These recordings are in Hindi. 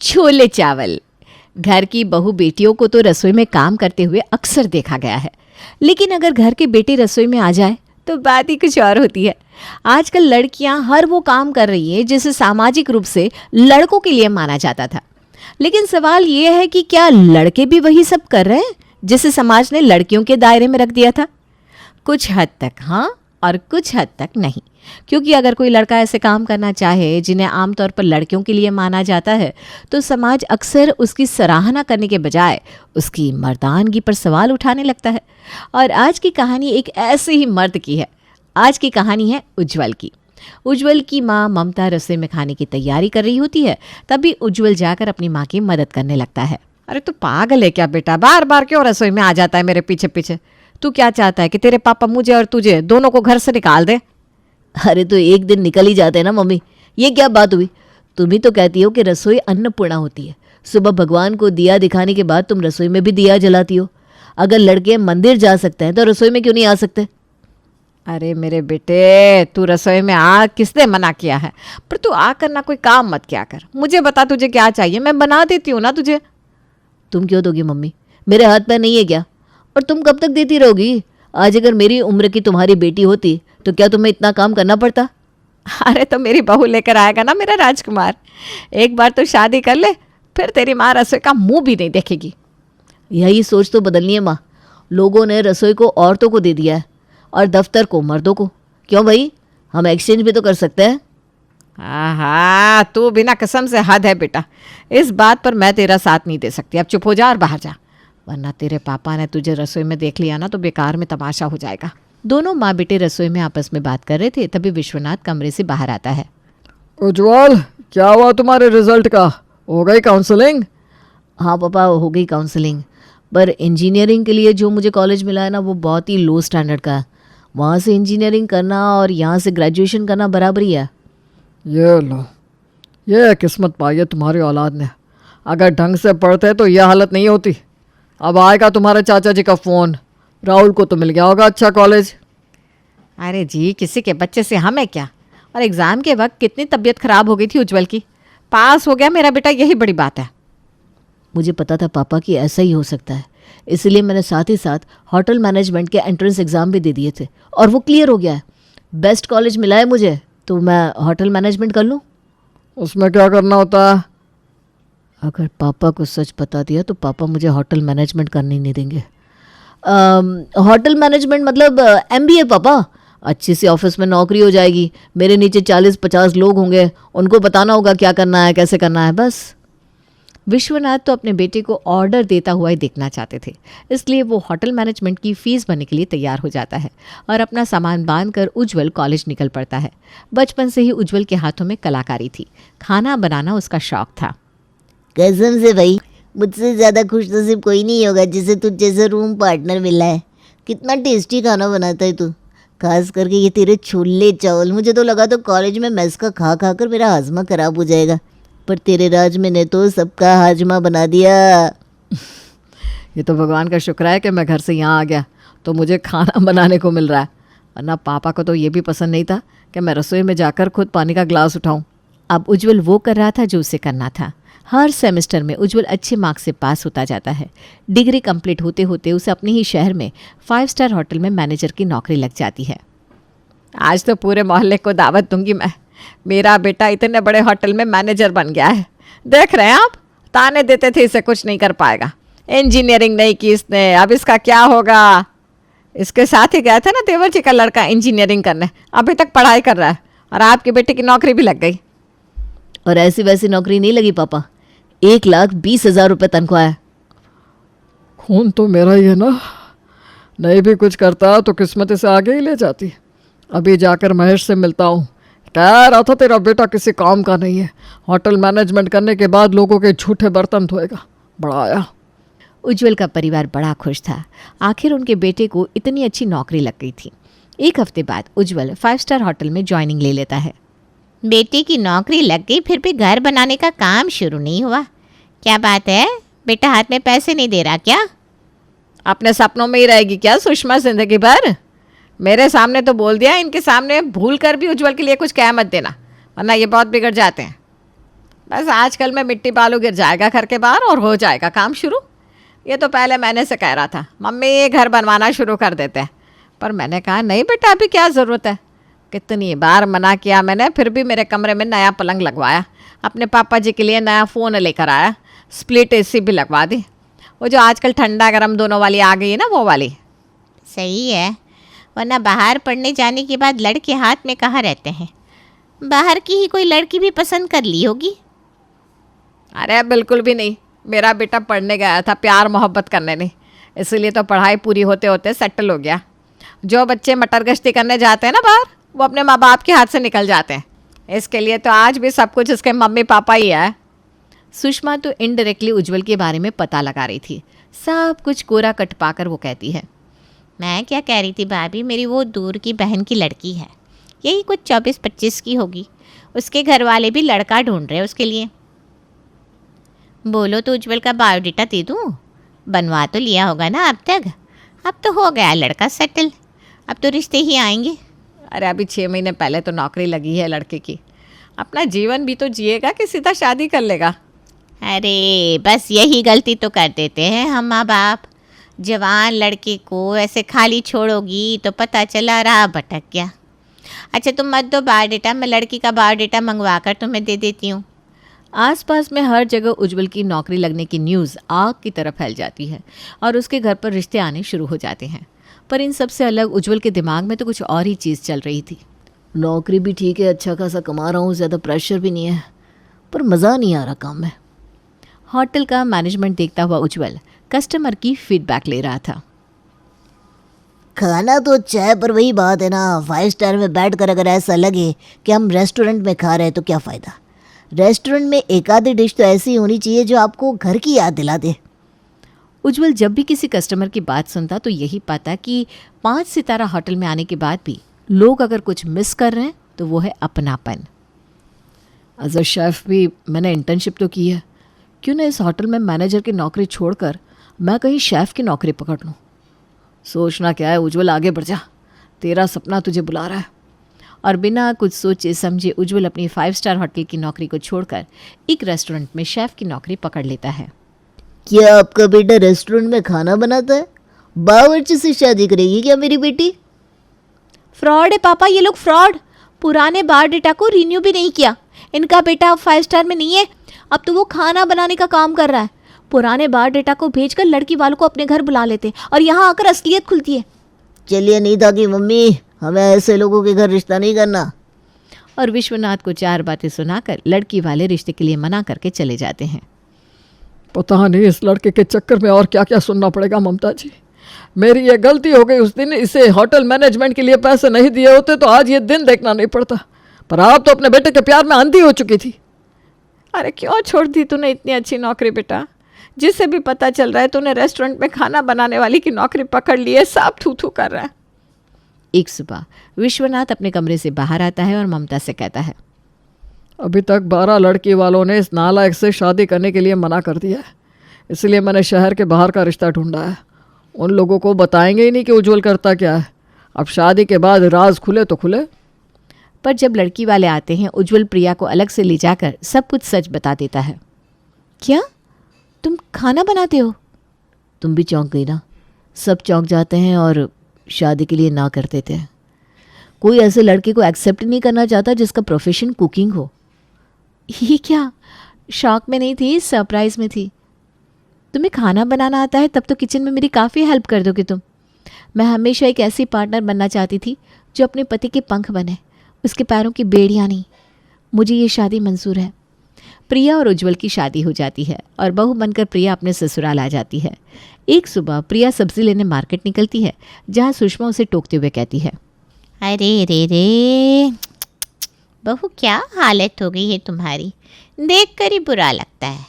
छोले चावल। घर की बहू बेटियों को तो रसोई में काम करते हुए अक्सर देखा गया है, लेकिन अगर घर के बेटे रसोई में आ जाए तो बात ही कुछ और होती है। आजकल लड़कियां हर वो काम कर रही है जिसे सामाजिक रूप से लड़कों के लिए माना जाता था। लेकिन सवाल ये है कि क्या लड़के भी वही सब कर रहे हैं जिसे समाज ने लड़कियों के दायरे में रख दिया था? कुछ हद तक हाँ और कुछ हद तक नहीं, क्योंकि अगर कोई लड़का ऐसे काम करना चाहे जिन्हें आमतौर पर लड़कियों के लिए माना जाता है तो समाज अक्सर उसकी सराहना करने के बजाय उसकी मर्दानगी पर सवाल उठाने लगता है। और आज की कहानी एक ऐसे ही मर्द की है। आज की कहानी है उज्जवल की। उज्जवल की माँ ममता रसोई में खाने की तैयारी कर रही होती है, तभी उज्जवल जाकर अपनी माँ की मदद करने लगता है। अरे तू पागल है क्या बेटा, बार बार क्यों रसोई में आ जाता है मेरे पीछे पीछे? तू क्या चाहता है कि तेरे पापा मुझे और तुझे दोनों को घर से निकाल दे? अरे तो एक दिन निकल ही जाते हैं ना मम्मी, ये क्या बात हुई? तुम ही तो कहती हो कि रसोई अन्नपूर्णा होती है। सुबह भगवान को दिया दिखाने के बाद तुम रसोई में भी दिया जलाती हो। अगर लड़के मंदिर जा सकते हैं तो रसोई में क्यों नहीं आ सकते? अरे मेरे बेटे, तू रसोई में आ किसने मना किया है? पर तू आकर ना कोई काम मत किया कर। मुझे बता तुझे क्या चाहिए, मैं बना देती हूँ ना तुझे। तुम क्यों दोगी मम्मी? मेरे हाथ पैर नहीं है क्या? और तुम कब तक देती रहोगी? आज अगर मेरी उम्र की तुम्हारी बेटी होती तो क्या तुम्हें इतना काम करना पड़ता? अरे तो मेरी बहू लेकर आएगा ना मेरा राजकुमार। एक बार तो शादी कर ले, फिर तेरी माँ रसोई का मुंह भी नहीं देखेगी। यही सोच तो बदलनी है माँ। लोगों ने रसोई को औरतों को दे दिया है और दफ्तर को मर्दों को। क्यों भाई, हम एक्सचेंज भी तो कर सकते हैं। हाँ, तू बिना कसम से हद है बेटा। इस बात पर मैं तेरा साथ नहीं दे सकती। अब चुप हो जा और बाहर जा, वरना तेरे पापा ने तुझे रसोई में देख लिया ना तो बेकार में तमाशा हो जाएगा। दोनों माँ बेटे रसोई में आपस में बात कर रहे थे, तभी विश्वनाथ कमरे से बाहर आता है। उज्जवल, क्या हुआ तुम्हारे रिजल्ट का? हो गई काउंसलिंग? हाँ पापा, हो गई काउंसलिंग, पर इंजीनियरिंग के लिए जो मुझे कॉलेज मिला है ना वो बहुत ही लो स्टैंडर्ड का है। वहाँ से इंजीनियरिंग करना और यहाँ से ग्रेजुएशन करना बराबरी है। ये लो, ये किस्मत पाई है तुम्हारी औलाद ने। अगर ढंग से पढ़ते तो यह हालत नहीं होती। अब आएगा तुम्हारे चाचा जी का फ़ोन। राहुल को तो मिल गया होगा अच्छा कॉलेज। अरे जी, किसी के बच्चे से हमें क्या। और एग्ज़ाम के वक्त कितनी तबीयत खराब हो गई थी उज्जवल की। पास हो गया मेरा बेटा, यही बड़ी बात है। मुझे पता था पापा कि ऐसा ही हो सकता है, इसलिए मैंने साथ ही साथ होटल मैनेजमेंट के एंट्रेंस एग्ज़ाम भी दे दिए थे और वो क्लियर हो गया है। बेस्ट कॉलेज मिला है मुझे, तो मैं होटल मैनेजमेंट कर लूँ। उसमें क्या करना होता है? अगर पापा को सच बता दिया तो पापा मुझे होटल मैनेजमेंट करने ही नहीं देंगे। होटल मैनेजमेंट मतलब MBA पापा। अच्छी सी ऑफिस में नौकरी हो जाएगी, मेरे नीचे 40-50 लोग होंगे, उनको बताना होगा क्या करना है कैसे करना है, बस। विश्वनाथ तो अपने बेटे को ऑर्डर देता हुआ ही देखना चाहते थे, इसलिए वो होटल मैनेजमेंट की फ़ीस भरने के लिए तैयार हो जाता है और अपना सामान बांधकर उज्जवल कॉलेज निकल पड़ता है। बचपन से ही उज्जवल के हाथों में कलाकारी थी, खाना बनाना उसका शौक था। कसम से भाई, मुझसे ज़्यादा खुशनसीब कोई नहीं होगा जिसे तुझ जैसे रूम पार्टनर मिला है। कितना टेस्टी खाना बनाता है तू, खास करके ये तेरे छोले चावल। मुझे तो लगा तो कॉलेज में मेस का खा खा कर मेरा हाजमा ख़राब हो जाएगा, पर तेरे राज में ने तो सबका हाजमा बना दिया। ये तो भगवान का शुक्र है कि मैं घर से यहाँ आ गया तो मुझे खाना बनाने को मिल रहा है, वरना पापा को तो ये भी पसंद नहीं था कि मैं रसोई में जाकर खुद पानी का ग्लास उठाऊं। अब उज्जवल वो कर रहा था जो उसे करना था। हर सेमेस्टर में उज्जवल अच्छे मार्क्स से पास होता जाता है। डिग्री कंप्लीट होते होते उसे अपने ही शहर में 5 स्टार होटल में मैनेजर की नौकरी लग जाती है। आज तो पूरे मोहल्ले को दावत दूंगी मैं, मेरा बेटा इतने बड़े होटल में मैनेजर बन गया है। देख रहे हैं आप, ताने देते थे इसे कुछ नहीं कर पाएगा, इंजीनियरिंग नहीं की इसने, अब इसका क्या होगा। इसके साथ ही गया था ना तेवर जी का लड़का इंजीनियरिंग करने, अभी तक पढ़ाई कर रहा है और आपके बेटे की नौकरी भी लग गई। और ऐसी वैसी नौकरी नहीं लगी पापा, 1,20,000 रुपये तनख्वाह है। खून तो मेरा ही है ना, नहीं भी कुछ करता तो किस्मत इसे आगे ही ले जाती। अभी जाकर महेश से मिलता हूँ। कह रहा था तेरा बेटा किसी काम का नहीं है, होटल मैनेजमेंट करने के बाद लोगों के झूठे बर्तन धोएगा। बड़ा आया। उज्जवल का परिवार बड़ा खुश था, आखिर उनके बेटे को इतनी अच्छी नौकरी लग गई थी। एक हफ्ते बाद उज्जवल 5 स्टार होटल में ज्वाइनिंग ले लेता है। बेटे की नौकरी लग गई, फिर भी घर बनाने का काम शुरू नहीं हुआ। क्या बात है, बेटा हाथ में पैसे नहीं दे रहा क्या? अपने सपनों में ही रहेगी क्या सुषमा जिंदगी भर? मेरे सामने तो बोल दिया, इनके सामने भूल कर भी उज्जवल के लिए कुछ कह मत देना, वरना ये बहुत बिगड़ जाते हैं। बस आजकल में मिट्टी बालू गिर जाएगा घर के बाहर और हो जाएगा काम शुरू। ये तो पहले मैंने से कह रहा था मम्मी ये घर बनवाना शुरू कर देते हैं, पर मैंने कहा नहीं बेटा अभी क्या ज़रूरत है। कितनी बार मना किया मैंने, फिर भी मेरे कमरे में नया पलंग लगवाया, अपने पापा जी के लिए नया फ़ोन लेकर आया, स्प्लिट एसी भी लगवा दी, वो जो आजकल ठंडा गर्म दोनों वाली आ गई है ना वो वाली। सही है, वरना बाहर पढ़ने जाने के बाद लड़के हाथ में कहाँ रहते हैं। बाहर की ही कोई लड़की भी पसंद कर ली होगी। अरे बिल्कुल भी नहीं, मेरा बेटा पढ़ने गया था प्यार मोहब्बत करने नहीं, इसीलिए तो पढ़ाई पूरी होते होते सेटल हो गया। जो बच्चे मटर गश्ती करने जाते हैं ना बाहर, वो अपने माँ बाप के हाथ से निकल जाते हैं। इसके लिए तो आज भी सब कुछ उसके मम्मी पापा ही है। सुषमा तो इनडायरेक्टली उज्जवल के बारे में पता लगा रही थी। सब कुछ कोरा कट पाकर वो कहती है, मैं क्या कह रही थी भाभी, मेरी वो दूर की बहन की लड़की है, यही कुछ 24-25 की होगी। उसके घर वाले भी लड़का ढूंढ रहे हैं उसके लिए। बोलो तो उज्जवल का बायोडाटा दे दूँ। बनवा तो लिया होगा ना अब तक, अब तो हो गया लड़का सेटल, अब तो रिश्ते ही आएंगे। अरे अभी 6 महीने पहले तो नौकरी लगी है लड़के की, अपना जीवन भी तो जिएगा कि सीधा शादी कर लेगा। अरे बस यही गलती तो कर देते हैं हम माँ बाप। जवान लड़के को ऐसे खाली छोड़ोगी तो पता चला राह भटक गया। अच्छा तुम मत दो बायोडाटा, मैं लड़की का बायोडाटा मंगवा कर तुम्हें दे देती हूँ। आसपास में हर जगह उज्जवल की नौकरी लगने की न्यूज़ आग की तरह फैल जाती है और उसके घर पर रिश्ते आने शुरू हो जाते हैं। पर इन सब से अलग उज्जवल के दिमाग में तो कुछ और ही चीज़ चल रही थी। नौकरी भी ठीक है, अच्छा खासा कमा रहा हूँ, ज़्यादा प्रेशर भी नहीं है, पर मज़ा नहीं आ रहा काम में। होटल का मैनेजमेंट देखता हुआ उज्जवल कस्टमर की फीडबैक ले रहा था। खाना तो अच्छा है, पर वही बात है ना, 5 स्टार में बैठ कर अगर ऐसा लगे कि हम रेस्टोरेंट में खा रहे हैं तो क्या फ़ायदा। रेस्टोरेंट में एक आधी डिश तो ऐसी होनी चाहिए जो आपको घर की याद दिला दे। उज्जवल जब भी किसी कस्टमर की बात सुनता तो यही पाता कि 5 सितारा होटल में आने के बाद भी लोग अगर कुछ मिस कर रहे हैं तो वो है अपनापन। एज अ शेफ़ भी मैंने इंटर्नशिप तो की है, क्यों ना इस होटल में मैनेजर की नौकरी छोड़कर मैं कहीं शेफ़ की नौकरी पकड़ लूँ। सोचना क्या है उज्जवल, आगे बढ़ जा, तेरा सपना तुझे बुला रहा है। और बिना कुछ सोचे समझे उज्जवल अपनी 5 स्टार होटल की नौकरी को छोड़कर एक रेस्टोरेंट में शेफ़ की नौकरी पकड़ लेता है। क्या आपका बेटा रेस्टोरेंट में खाना बनाता है? बावर्ची से शादी करेगी क्या मेरी बेटी? फ्रॉड है पापा, ये लोग फ्रॉड। पुराने बायोडाटा को रिन्यू भी नहीं किया। इनका बेटा अब 5 स्टार में नहीं है, अब तो वो खाना बनाने का काम कर रहा है। पुराने बायोडाटा को भेजकर लड़की वालों को अपने घर बुला लेते और यहाँ आकर असलियत खुलती है। चलिए नहीं था कि मम्मी, हमें ऐसे लोगों के घर रिश्ता नहीं करना। और विश्वनाथ को 4 बातें सुनाकर लड़की वाले रिश्ते के लिए मना करके चले जाते हैं। पता नहीं इस लड़के के चक्कर में और क्या क्या सुनना पड़ेगा ममता जी। मेरी ये गलती हो गई, उस दिन इसे होटल मैनेजमेंट के लिए पैसे नहीं दिए होते तो आज ये दिन देखना नहीं पड़ता। पर आप तो अपने बेटे के प्यार में अंधी हो चुकी थी। अरे क्यों छोड़ दी तूने इतनी अच्छी नौकरी बेटा, जिससे भी पता चल रहा है तूने रेस्टोरेंट में खाना बनाने वाली की नौकरी पकड़ ली है, सब थू थू कर रहा है। एक सुबह विश्वनाथ अपने कमरे से बाहर आता है और ममता से कहता है, अभी तक 12 लड़की वालों ने इस नालायक से शादी करने के लिए मना कर दिया है, इसलिए मैंने शहर के बाहर का रिश्ता ढूंढा है। उन लोगों को बताएंगे ही नहीं कि उज्जवल करता क्या है। अब शादी के बाद राज खुले तो खुले। पर जब लड़की वाले आते हैं उज्जवल प्रिया को अलग से ले जाकर सब कुछ सच बता देता है। क्या तुम खाना बनाते हो? तुम भी चौंक गई ना? सब चौंक जाते हैं और शादी के लिए ना कर देते हैं। कोई ऐसे लड़के को एक्सेप्ट नहीं करना चाहता जिसका प्रोफेशन कुकिंग हो। ये क्या? शॉक में नहीं थी, सरप्राइज में थी। तुम्हें खाना बनाना आता है तब तो किचन में मेरी काफ़ी हेल्प कर दोगे तुम। मैं हमेशा एक ऐसी पार्टनर बनना चाहती थी जो अपने पति के पंख बने, उसके पैरों की बेड़ियाँ नहीं। मुझे ये शादी मंजूर है। प्रिया और उज्जवल की शादी हो जाती है और बहू बनकर प्रिया अपने ससुराल आ जाती है। एक सुबह प्रिया सब्जी लेने मार्केट निकलती है, जहाँ सुषमा उसे टोकते हुए कहती है, अरे रे रे बहू, क्या हालत हो गई है तुम्हारी, देख कर ही बुरा लगता है।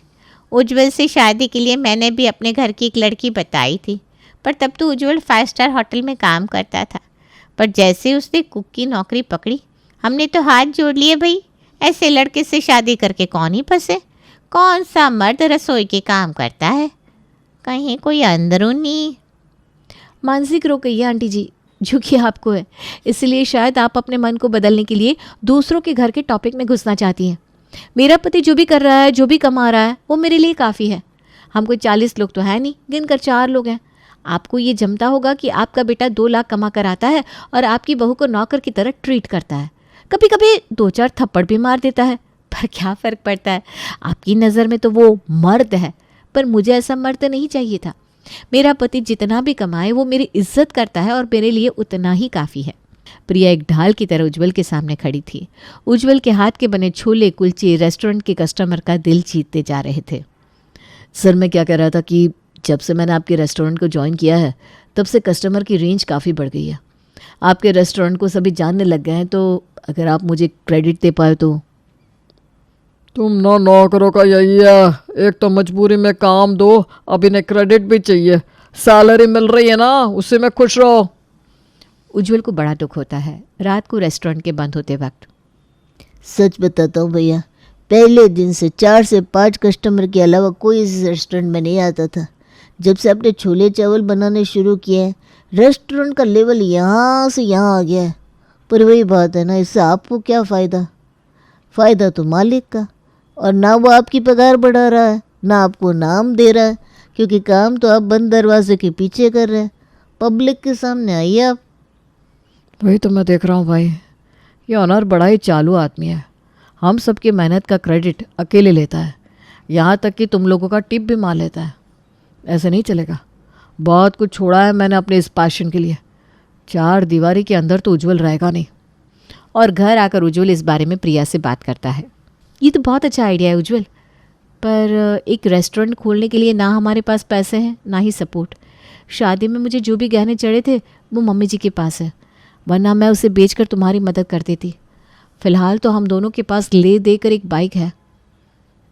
उज्जवल से शादी के लिए मैंने भी अपने घर की एक लड़की बताई थी, पर तब तो उज्जवल 5 स्टार होटल में काम करता था। पर जैसे उसने कुक की नौकरी पकड़ी, हमने तो हाथ जोड़ लिए भाई। ऐसे लड़के से शादी करके कौन ही फंसे। कौन सा मर्द रसोई के काम करता है, कहीं कोई अंदरूनी। मानसिक रोग कहिए आंटी जी, जो कि आपको है। इसलिए शायद आप अपने मन को बदलने के लिए दूसरों के घर के टॉपिक में घुसना चाहती हैं। मेरा पति जो भी कर रहा है, जो भी कमा रहा है, वो मेरे लिए काफ़ी है। हम कोई 40 लोग तो है नहीं, गिनकर 4 लोग हैं। आपको ये जमता होगा कि आपका बेटा 2 लाख कमा कर आता है और आपकी बहू को नौकर की तरह ट्रीट करता है। कभी कभी 2-4 थप्पड़ भी मार देता है, पर क्या फ़र्क पड़ता है? आपकी नज़र में तो वो मर्द है, पर मुझे ऐसा मर्द नहीं चाहिए था। मेरा पति जितना भी कमाए वो मेरी इज्जत करता है और मेरे लिए उतना ही काफ़ी है। प्रिया एक ढाल की तरह उज्जवल के सामने खड़ी थी। उज्जवल के हाथ के बने छोले कुलचे रेस्टोरेंट के कस्टमर का दिल जीतते जा रहे थे। सर, मैं क्या कह रहा था कि जब से मैंने आपके रेस्टोरेंट को ज्वाइन किया है तब से कस्टमर की रेंज काफ़ी बढ़ गई है। आपके रेस्टोरेंट को सभी जानने लग गए हैं, तो अगर आप मुझे क्रेडिट दे पाए तो। तुम ना नौकरों का यही है, एक तो मजबूरी में काम दो, अब इन्हें क्रेडिट भी चाहिए। सैलरी मिल रही है ना, उससे में खुश रहो। उज्जवल को बड़ा दुख होता है रात को रेस्टोरेंट के बंद होते वक्त। सच बताता हूँ भैया, पहले दिन से 4 से 5 कस्टमर के अलावा कोई इस रेस्टोरेंट में नहीं आता था। जब से आपने छोले चावल बनाने शुरू किए हैं, रेस्टोरेंट का लेवल यहाँ से यहाँ आ गया है। पर वही बात है ना, इससे आपको क्या फ़ायदा? फ़ायदा तो मालिक का, और ना वो आपकी पगार बढ़ा रहा है, ना आपको नाम दे रहा है, क्योंकि काम तो आप बंद दरवाजे के पीछे कर रहे हैं। पब्लिक के सामने आइए आप। वही तो मैं देख रहा हूँ भाई, ये ऑनर बड़ा ही चालू आदमी है। हम सबकी मेहनत का क्रेडिट अकेले लेता है, यहाँ तक कि तुम लोगों का टिप भी मार लेता है। ऐसे नहीं चलेगा। बहुत कुछ छोड़ा है मैंने अपने इस पैशन के लिए। 4 दीवारी के अंदर तो उज्जवल रहेगा नहीं। और घर आकर उज्जवल इस बारे में प्रिया से बात करता है। ये तो बहुत अच्छा आइडिया है उज्जवल, पर एक रेस्टोरेंट खोलने के लिए ना हमारे पास पैसे हैं ना ही सपोर्ट। शादी में मुझे जो भी गहने चढ़े थे वो मम्मी जी के पास है, वरना मैं उसे बेचकर तुम्हारी मदद कर देती। फ़िलहाल तो हम दोनों के पास ले देकर एक बाइक है।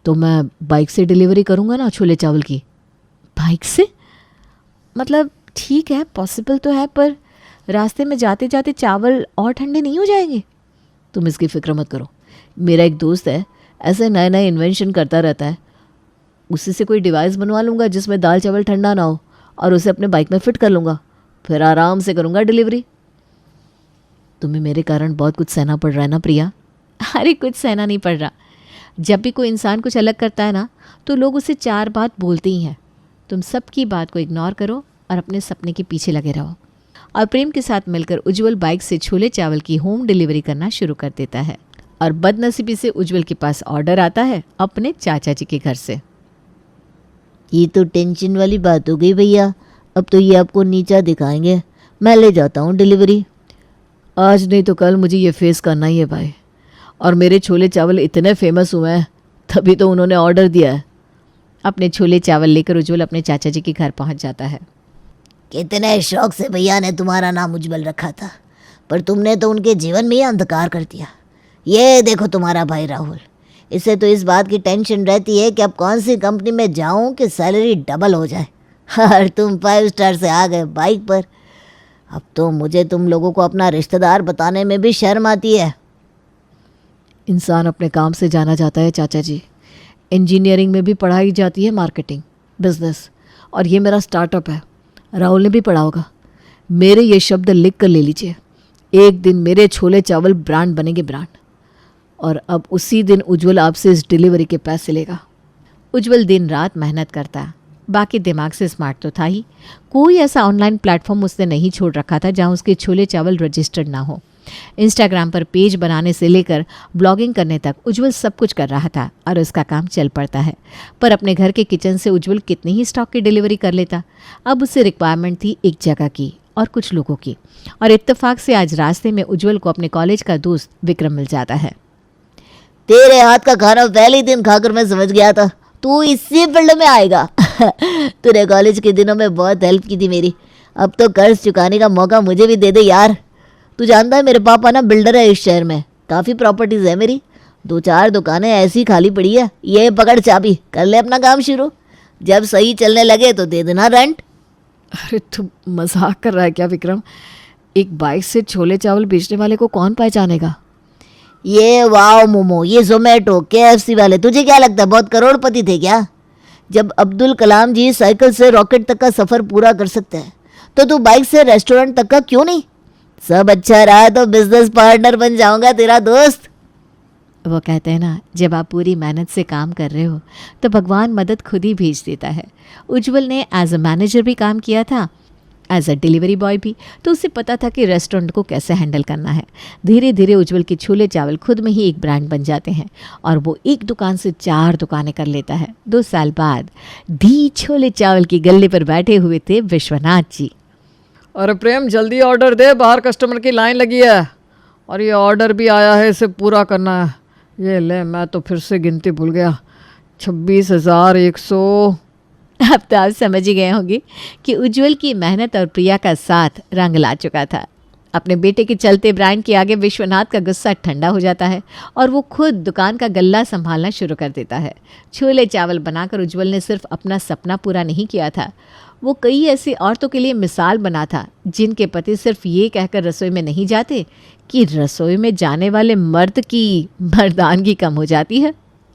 तो मैं बाइक से डिलीवरी करूँगा ना छोले चावल की। बाइक से? मतलब ठीक है, पॉसिबल तो है, पर रास्ते में जाते जाते चावल और ठंडे नहीं हो जाएंगे? तुम इसकी फ़िक्र मत करो। मेरा एक दोस्त है, ऐसे नए नए इन्वेंशन करता रहता है। उसी से कोई डिवाइस बनवा लूँगा जिसमें दाल चावल ठंडा ना हो, और उसे अपने बाइक में फ़िट कर लूँगा, फिर आराम से करूँगा डिलीवरी। तुम्हें मेरे कारण बहुत कुछ सहना पड़ रहा है ना प्रिया? अरे कुछ सहना नहीं पड़ रहा। जब भी कोई इंसान कुछ अलग करता है ना, तो लोग उसे 4 बात बोलते ही हैं। तुम सबकी बात को इग्नोर करो और अपने सपने के पीछे लगे रहो। और प्रेम के साथ मिलकर उज्जवल बाइक से छोले चावल की होम डिलीवरी करना शुरू कर देता है। और बदनसीबी से उज्जवल के पास ऑर्डर आता है अपने चाचा जी के घर से। ये तो टेंशन वाली बात हो गई भैया, अब तो ये आपको नीचा दिखाएंगे। मैं ले जाता हूँ डिलीवरी। आज नहीं तो कल मुझे ये फेस करना ही है भाई। और मेरे छोले चावल इतने फेमस हुए हैं, तभी तो उन्होंने ऑर्डर दिया है। अपने छोले चावल लेकर उज्जवल अपने चाचा जी के घर पहुंच जाता है। कितने शौक से भैया ने तुम्हारा नाम उज्जवल रखा था, पर तुमने तो उनके जीवन में ही अंधकार कर दिया। ये देखो तुम्हारा भाई राहुल, इसे तो इस बात की टेंशन रहती है कि अब कौन सी कंपनी में जाऊं कि सैलरी डबल हो जाए। और तुम 5 स्टार से आ गए बाइक पर। अब तो मुझे तुम लोगों को अपना रिश्तेदार बताने में भी शर्म आती है। इंसान अपने काम से जाना जाता है चाचा जी। इंजीनियरिंग में भी पढ़ाई जाती है मार्केटिंग, बिजनेस, और ये मेरा स्टार्टअप है। राहुल ने भी पढ़ा होगा। मेरे ये शब्द लिख कर ले लीजिए। एक दिन मेरे छोले चावल ब्रांड बनेंगे, ब्रांड। और अब उसी दिन उज्जवल आपसे इस डिलीवरी के पैसे लेगा। उज्जवल दिन रात मेहनत करता है, बाकी दिमाग से स्मार्ट तो था ही। कोई ऐसा ऑनलाइन प्लेटफॉर्म उसने नहीं छोड़ रखा था जहां उसके छोले चावल रजिस्टर्ड ना हो। इंस्टाग्राम पर पेज बनाने से लेकर ब्लॉगिंग करने तक उज्जवल सब कुछ कर रहा था और उसका काम चल पड़ता है। पर अपने घर के किचन से उज्जवल कितनी ही स्टॉक की डिलीवरी कर लेता। अब उसे रिक्वायरमेंट थी एक जगह की और कुछ लोगों की। और इत्तेफाक से आज रास्ते में उज्जवल को अपने कॉलेज का दोस्त विक्रम मिल जाता है। तेरे हाथ का खाना पहले दिन खाकर मैं समझ गया था तू इसी फील्ड में आएगा। तूने कॉलेज के दिनों में बहुत हेल्प की थी मेरी, अब तो कर्ज चुकाने का मौका मुझे भी दे दे यार। तू जानता है मेरे पापा ना बिल्डर है इस शहर में, काफ़ी प्रॉपर्टीज़ है मेरी। 2-4 दुकानें ऐसी खाली पड़ी है, ये पकड़ चाबी, कर ले अपना काम शुरू। जब सही चलने लगे तो दे देना रेंट। अरे तू मजाक कर रहा है क्या विक्रम? एक बाइक से छोले चावल बेचने वाले को कौन पहचानेगा? ये वाओ मोमो, ये जोमेटो, KFC वाले, तुझे क्या लगता है बहुत करोड़पति थे क्या? जब अब्दुल कलाम जी साइकिल से रॉकेट तक का सफ़र पूरा कर सकते हैं तो तू बाइक से रेस्टोरेंट तक का क्यों नहीं? सब अच्छा रहा तो बिजनेस पार्टनर बन जाऊंगा तेरा दोस्त। वो कहते हैं ना, जब आप पूरी मेहनत से काम कर रहे हो तो भगवान मदद खुद ही भेज देता है। उज्जवल ने एज अ मैनेजर भी काम किया था, एज अ डिलीवरी बॉय भी, तो उसे पता था कि रेस्टोरेंट को कैसे हैंडल करना है। धीरे धीरे उज्जवल के छोले चावल खुद में ही एक ब्रांड बन जाते हैं और वो एक दुकान से 4 दुकानें कर लेता है। 2 साल बाद दी छोले चावल की गल्ले पर बैठे हुए थे विश्वनाथ जी। अरे प्रेम जल्दी ऑर्डर दे, बाहर कस्टमर की लाइन लगी है और ये ऑर्डर भी आया है, इसे पूरा करना है। ये ले, मैं तो फिर से गिनती भूल गया, 26,100। अब तो आप समझ ही गए होंगे कि उज्जवल की मेहनत और प्रिया का साथ रंग ला चुका था। अपने बेटे के चलते ब्रांड के आगे विश्वनाथ का गुस्सा ठंडा हो जाता है और वो खुद दुकान का गल्ला संभालना शुरू कर देता है। छोले चावल बनाकर उज्जवल ने सिर्फ अपना सपना पूरा नहीं किया था, वो कई ऐसी औरतों के लिए मिसाल बना था जिनके पति सिर्फ ये कहकर रसोई में नहीं जाते कि रसोई में जाने वाले मर्द की मर्दानगी कम हो जाती है।